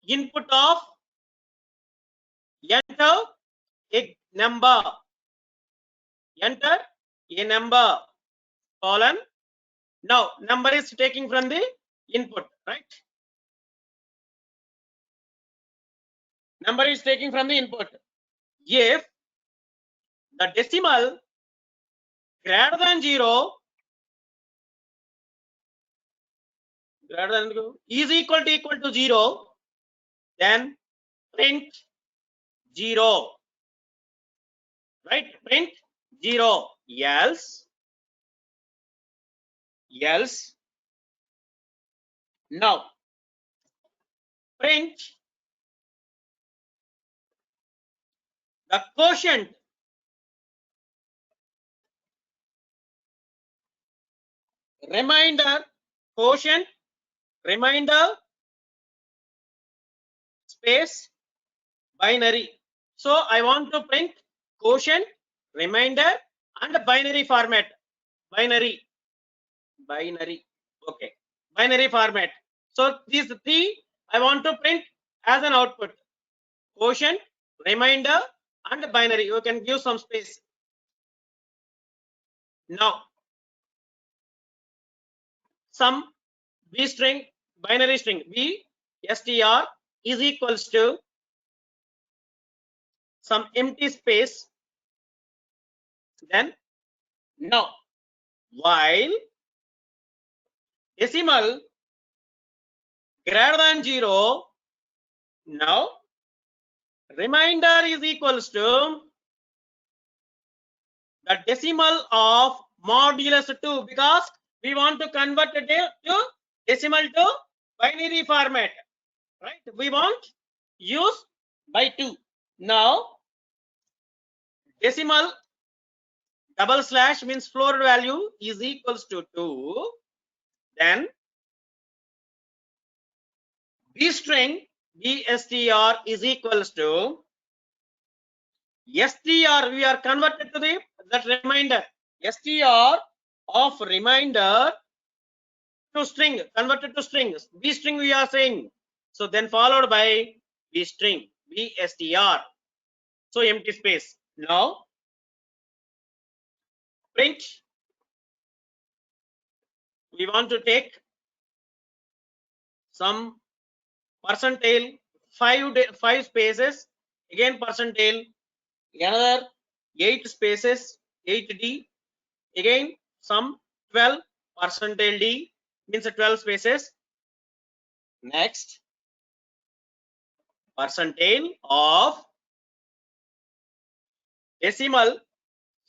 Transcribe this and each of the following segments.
input of enter a number, enter a number, colon. Now number is taking from the input, right? Number is taking from the input. If the decimal greater than 0 is equal to 0, then print 0, right? Print 0. Else now print the quotient remainder, quotient remainder space binary. So I want to print quotient, remainder, and binary format. Binary. Okay. Binary format. So these three I want to print as an output: quotient, remainder, and binary. You can give some space. Now some b string, binary string b str is equals to some empty space. Then now while decimal greater than 0, now remainder is equals to the decimal of modulus 2, because we want to convert it to decimal to binary format, right? We want use by 2. Now decimal double slash means floor value is equals to 2. Then b string bstr is equals to str. We are converted to the that remainder, str of remainder to string, converted to strings. B string we are saying. So then followed by b string bstr. So empty space. Now print. We want to take some percentile, five spaces, again percentile, another 8 spaces, 8d, again some 12 percentile d means 12 spaces. Next percentile of decimal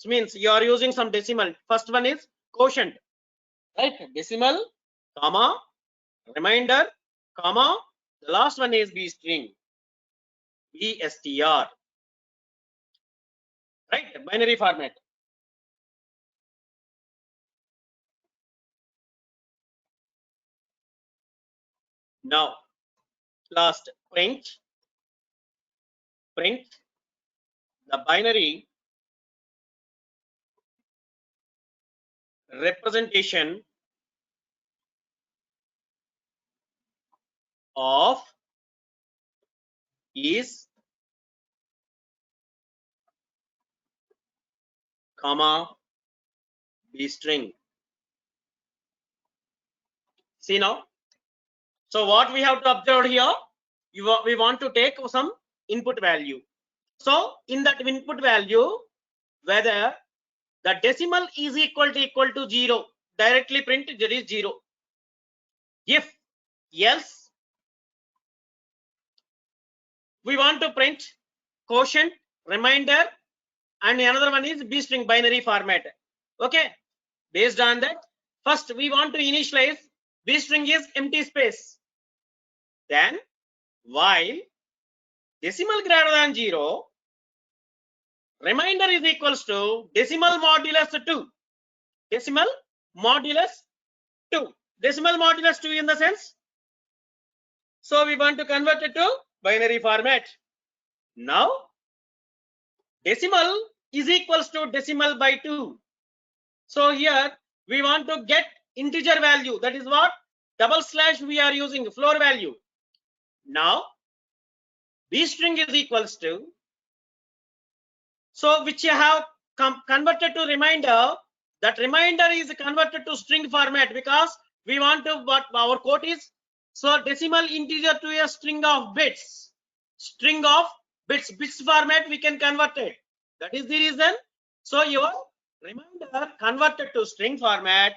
means you are using some decimal. First one is quotient, right? Decimal, comma, remainder, comma, the last one is b string bstr, right? Binary format. Now last print the binary representation of is, comma, b string. See now. So what we have to observe here, we want to take some input value. So in that input value, whether the decimal is equal to 0, directly print there is 0. If else, we want to print quotient, remainder, and another one is b string binary format. Okay, based on that, first we want to initialize b string is empty space. Then while decimal greater than 0, remainder is equals to decimal modulus 2. Decimal modulus 2. Decimal modulus 2 in the sense. So we want to convert it to binary format. Now decimal is equals to decimal by 2. So here we want to get integer value. That is what double slash we are using, floor value. Now B string is equals to, so which you have converted to reminder. That reminder is converted to string format because we want to, what our code is, so decimal integer to a string of bits. String of bits format we can convert it. That is the reason. So your reminder converted to string format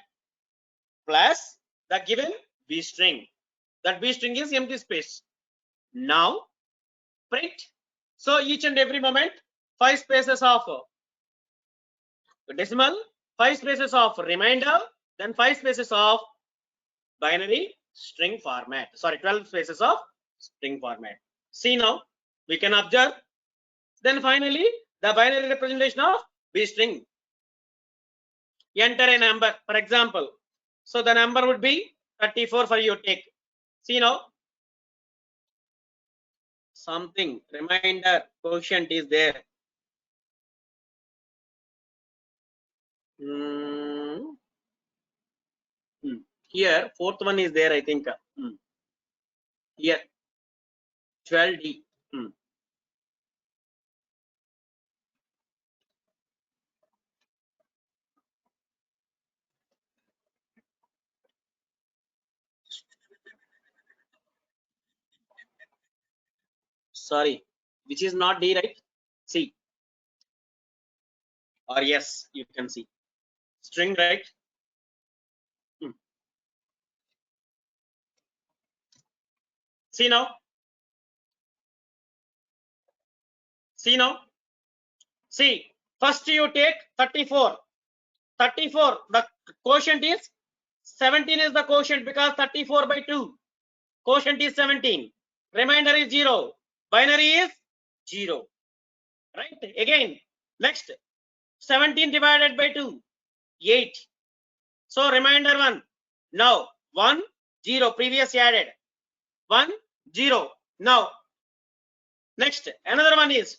plus the given B string. That B string is empty space. Now print. So each and every moment 5 spaces of decimal, 5 spaces of remainder, then 5 spaces of binary string format. Sorry, 12 spaces of string format. See now, we can observe. Then finally, the binary representation of B string. Enter a number, for example. So the number would be 34 for you take. See now, something reminder quotient is there. Here, fourth one is there, I think. Here, 12D. Sorry, which is not D, right? C or yes, you can see string, right? See now. See now. See, first you take 34. 34, the quotient is 17 is the quotient because 34 by 2. Quotient is 17. Remainder is 0. Binary is 0. Right? Again, next 17 divided by 2, 8. So remainder 1. Now 1, 0. Previous added. 1, 0. Now next another one is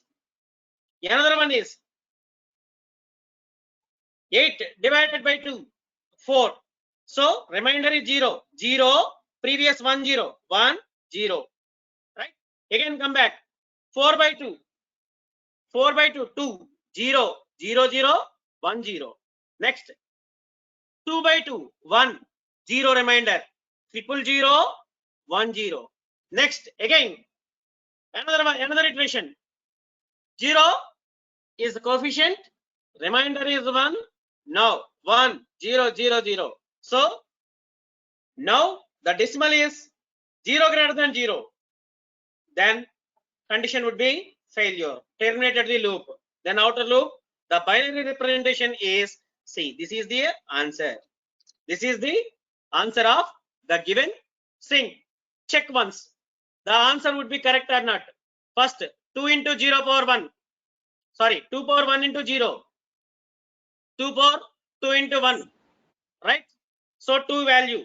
8 divided by 2, 4. So remainder is 0, 0, previous 1, 0, 1, 0. Right? Again come back. 4 by 2, 4 by 2, 2, 0, 0, 0, 1, 0. Next 2 by 2, 1, 0 remainder. 0, 0, 1, 0. Next again another one, another iteration. 0 is the coefficient. Remainder is 1. Now 1, 0, 0, 0. So now the decimal is 0 greater than 0. Then condition would be failure. Terminated the loop. Then outer loop. The binary representation is C. This is the answer. This is the answer of the given string. Check once. The answer would be correct or not. First 2 into 0 power 1. Sorry, 2 power 1 into 0. 2 power 2 into 1. Right? So 2 value.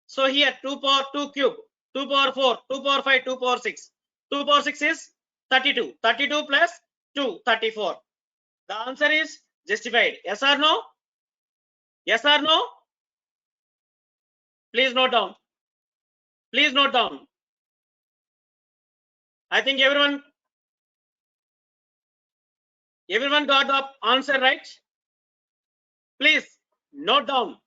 So here 2 power 2 cube, 2 power 4, 2 power 5, 2 power 6. 2 power 6 is 32. 32 plus 2, 34. The answer is justified. Yes or no? Yes or no? Please note down. Please note down. I think everyone got the answer right. Please note down.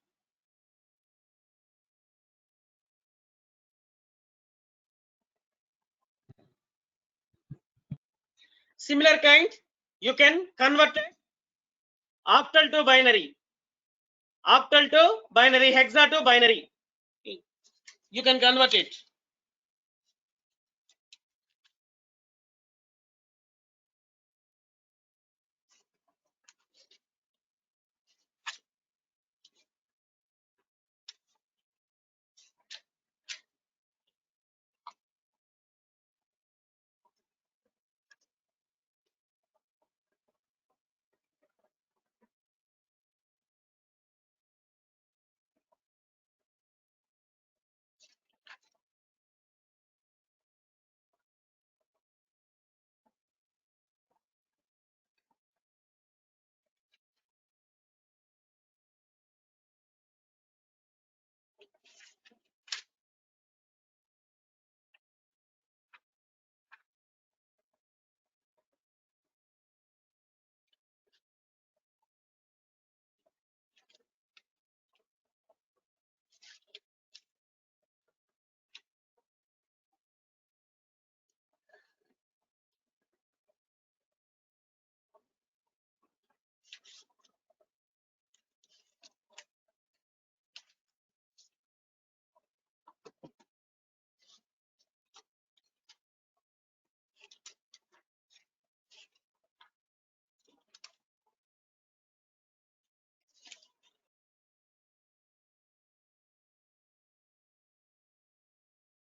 Similar kind, you can convert it octal to binary. Octal to binary, hexa to binary. You can convert it.